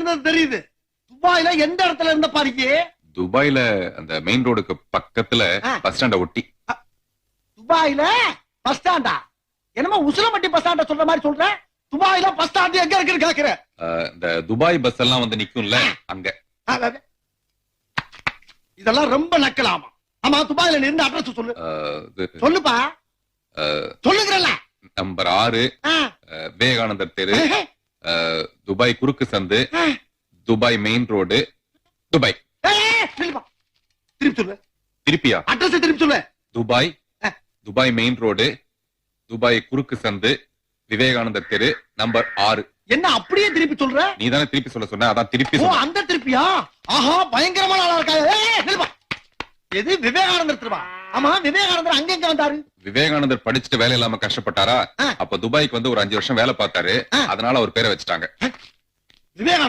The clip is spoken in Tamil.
இருந்தது தெரியுது. துபாயில எந்த இடத்துல இருந்த பாருங்க? துபாயில அந்த மெயின் ரோடுக்கு பக்கத்துல பஸ் ஸ்டாண்ட ஒட்டி. துபாயில பஸ் ஸ்டாண்டா? என்னமோ உசிலம்பட்டி பஸ் ஸ்டாண்ட சொல்ற மாதிரி சொல்ற. துபாயில பஸ் ஸ்டாண்ட் எங்க இருக்குன்னு கேக்குற? இந்த துபாய் பஸ் எல்லாம் வந்து நிக்கும்ல அங்க. இதெல்லாம் ரொம்ப நக்கலாமா? ஆமா, துபாயில இருந்த அட்ரஸ் சொல்லு. சொல்லுப்பா. சொல்லுங்கறல. நம்பர் 6 விவேகானந்தர் தெரு, துபாய் குறுக்கு சந்து, துபாய் மெயின் ரோடு, துபாய். திருப்பி சொல்லு. திருப்பியா? அட்ரஸ் திருப்பி சொல்லு. Dubai, Dubai main road, Dubai குறுக்கு சந்து, விவேகானந்தர் தெரு, நம்பர் 6. என்ன அப்படியே திருப்பி சொல்ற? நீ தானே திருப்பி சொல்ல சொன்ன, அதான் திருப்பி சொன்ன. அந்த திருப்பியா? ஆஹா, பயங்கரமான ஆளா இருக்கா. எது விவேகானந்தர் திருவா? ஆமா, விவேகானந்தர் அங்க எங்க வந்தாரு? விவேகானந்தர் படிச்சுட்டு வேலை இல்லாம கஷ்டப்பட்டாரா? அப்ப துபாய்க்கு வந்து ஒரு 5 வருஷம் வேலை பார்த்தாரு, அதனால அவர் பேரை வச்சுட்டாங்க. விவேகானந்தர்